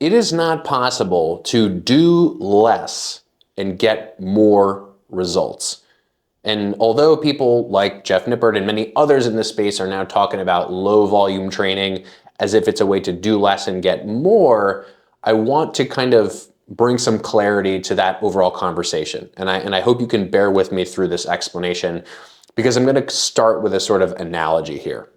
it is not possible to do less and get more results. And although people like Jeff Nippert and many others in this space are now talking about low volume training as if it's a way to do less and get more, I want to kind of bring some clarity to that overall conversation. And I hope you can bear with me through this explanation, because I'm going to start with a sort of analogy here.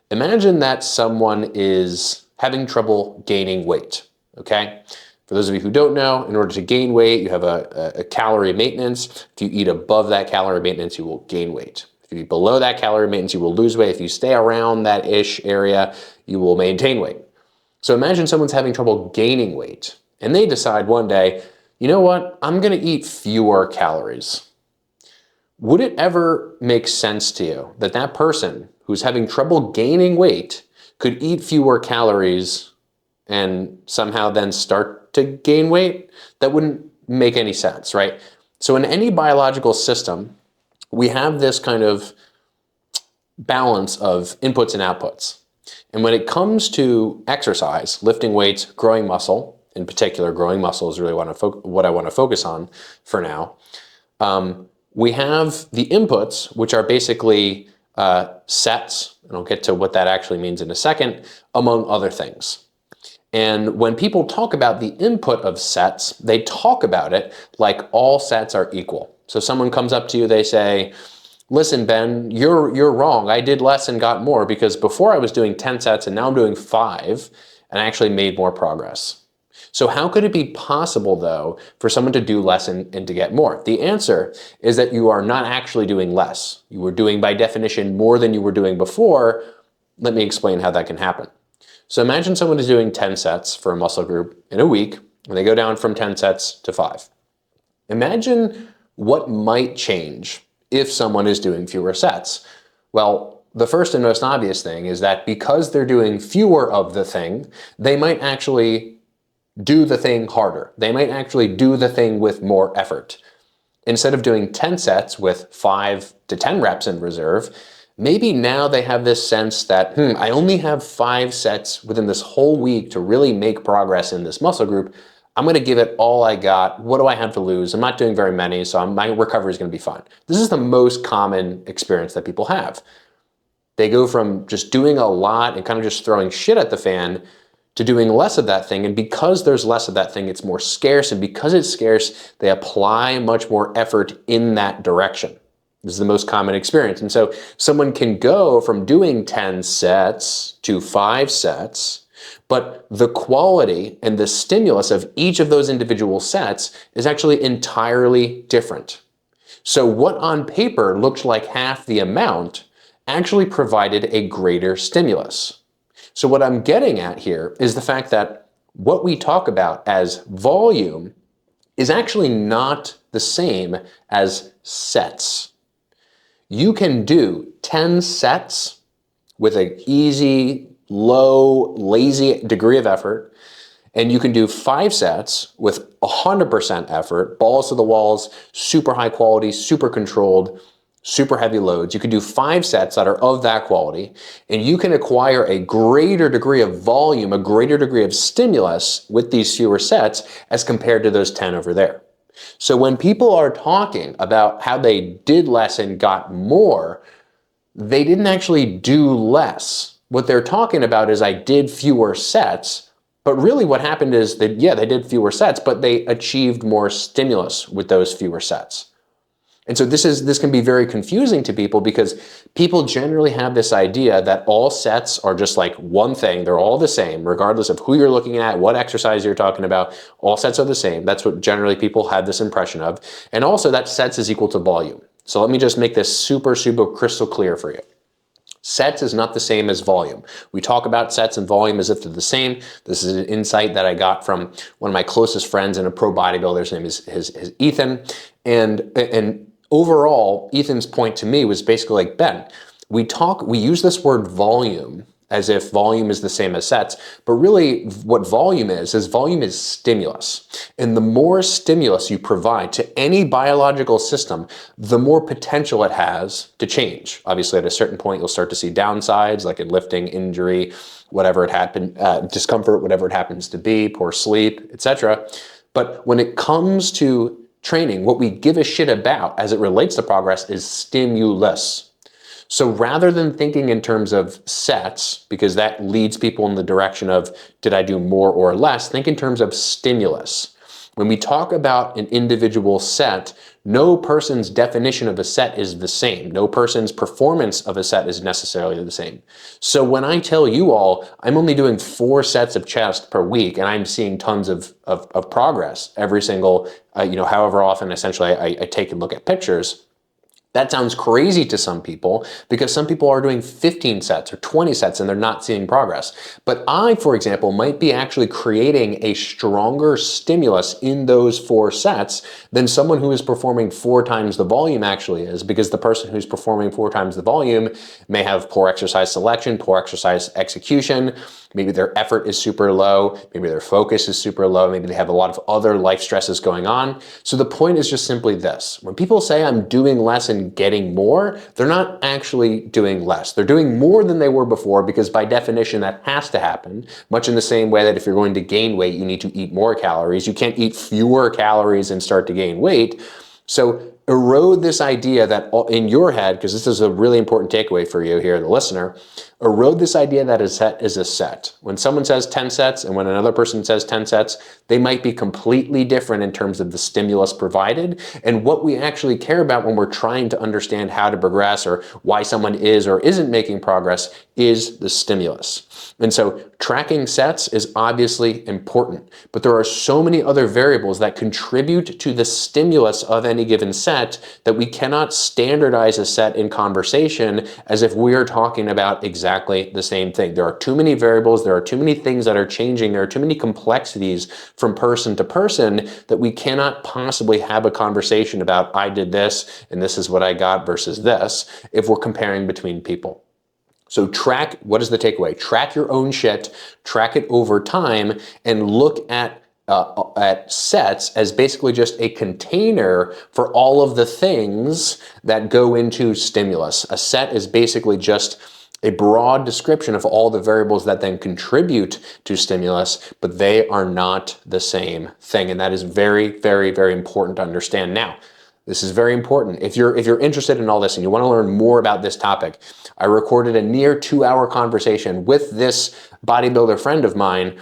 Imagine that someone is having trouble gaining weight, okay? For those of you who don't know, in order to gain weight, you have a calorie maintenance. If you eat above that calorie maintenance, you will gain weight. If you eat below that calorie maintenance, you will lose weight. If you stay around that ish area, you will maintain weight. So imagine someone's having trouble gaining weight, and they decide one day, you know what, I'm gonna eat fewer calories. Would it ever make sense to you that that person who's having trouble gaining weight could eat fewer calories and somehow then start to gain weight? That wouldn't make any sense, right? So in any biological system, we have this kind of balance of inputs and outputs. And when it comes to exercise, lifting weights, growing muscle, in particular, growing muscle is really what I want to focus on for now. We have the inputs, which are basically sets, and I'll get to what that actually means in a second, among other things. And when people talk about the input of sets, they talk about it like all sets are equal. So someone comes up to you, they say, listen, Ben, you're wrong. I did less and got more because before I was doing 10 sets and now I'm doing 5 and I actually made more progress. So how could it be possible, though, for someone to do less and to get more? The answer is that you are not actually doing less. You were doing, by definition, more than you were doing before. Let me explain how that can happen. So imagine someone is doing 10 sets for a muscle group in a week, and they go down from 10 sets to 5. Imagine what might change if someone is doing fewer sets. Well, the first and most obvious thing is that because they're doing fewer of the thing, they might actually do the thing harder. They might actually do the thing with more effort. Instead of doing 10 sets with 5 to 10 reps in reserve, maybe now they have this sense that, I only have 5 sets within this whole week to really make progress in this muscle group. I'm going to give it all I got. What do I have to lose? I'm not doing very many, so my recovery is going to be fine. This is the most common experience that people have. They go from just doing a lot and kind of just throwing shit at the fan to doing less of that thing, and because there's less of that thing, it's more scarce, and because it's scarce, they apply much more effort in that direction. This is the most common experience. And so someone can go from doing 10 sets to 5 sets, but the quality and the stimulus of each of those individual sets is actually entirely different. So what on paper looked like half the amount actually provided a greater stimulus. So what I'm getting at here is the fact that what we talk about as volume is actually not the same as sets. You can do 10 sets with an easy, low, lazy degree of effort, and you can do 5 sets with 100% effort, balls to the walls, super high quality, super controlled, super heavy loads. You can do 5 sets that are of that quality, and you can acquire a greater degree of volume, a greater degree of stimulus with these fewer sets as compared to those 10 over there. So when people are talking about how they did less and got more, they didn't actually do less. What they're talking about is I did fewer sets, but really what happened is that, yeah, they did fewer sets, but they achieved more stimulus with those fewer sets. And so this can be very confusing to people because people generally have this idea that all sets are just like one thing. They're all the same, regardless of who you're looking at, what exercise you're talking about. All sets are the same. That's what generally people have this impression of. And also that sets is equal to volume. So let me just make this super, super crystal clear for you. Sets is not the same as volume. We talk about sets and volume as if they're the same. This is an insight that I got from one of my closest friends and a pro bodybuilder. His name is Ethan. And overall, Ethan's point to me was basically like, Ben, we use this word volume as if volume is the same as sets, but really what volume is volume is stimulus. And the more stimulus you provide to any biological system, the more potential it has to change. Obviously, at a certain point, you'll start to see downsides, like in lifting, injury, whatever it happened, discomfort, whatever it happens to be, poor sleep, etc. But when it comes to training, what we give a shit about as it relates to progress is stimulus. So rather than thinking in terms of sets, because that leads people in the direction of, did I do more or less, think in terms of stimulus. When we talk about an individual set, no person's definition of a set is the same. No person's performance of a set is necessarily the same. So when I tell you all, I'm only doing 4 sets of chest per week and I'm seeing tons of progress every single, however often essentially I take and look at pictures, that sounds crazy to some people because some people are doing 15 sets or 20 sets and they're not seeing progress. But I, for example, might be actually creating a stronger stimulus in those 4 sets than someone who is performing 4 times the volume actually is, because the person who's performing 4 times the volume may have poor exercise selection, poor exercise execution. Maybe their effort is super low, maybe their focus is super low, maybe they have a lot of other life stresses going on. So the point is just simply this. When people say I'm doing less and getting more, they're not actually doing less. They're doing more than they were before, because by definition that has to happen, much in the same way that if you're going to gain weight, you need to eat more calories. You can't eat fewer calories and start to gain weight. So erode this idea that in your head, because this is a really important takeaway for you here, the listener, erode this idea that a set is a set. When someone says 10 sets and when another person says 10 sets, they might be completely different in terms of the stimulus provided. And what we actually care about when we're trying to understand how to progress or why someone is or isn't making progress is the stimulus. And so tracking sets is obviously important, but there are so many other variables that contribute to the stimulus of any given set that we cannot standardize a set in conversation as if we are talking about exactly the same thing. There are too many variables, there are too many things that are changing, there are too many complexities from person to person that we cannot possibly have a conversation about I did this and this is what I got versus this if we're comparing between people. So track, what is the takeaway? Track your own shit, track it over time, and look at sets as basically just a container for all of the things that go into stimulus. A set is basically just a broad description of all the variables that then contribute to stimulus, but they are not the same thing. And that is very, very, very important to understand. Now, this is very important. If you're interested in all this and you want to learn more about this topic, I recorded a near 2-hour conversation with this bodybuilder friend of mine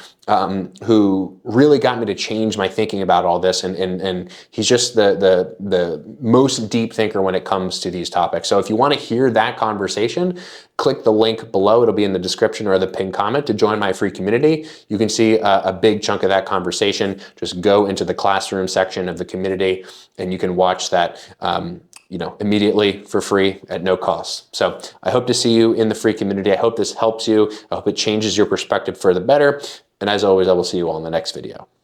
who really got me to change my thinking about all this, and he's just the most deep thinker when it comes to these topics. So if you want to hear that conversation, click the link below. It'll be in the description or the pinned comment to join my free community. You can see a big chunk of that conversation. Just go into the classroom section of the community and you can watch that immediately for free at no cost. So I hope to see you in the free community. I hope this helps you. I hope it changes your perspective for the better. And as always, I will see you all in the next video.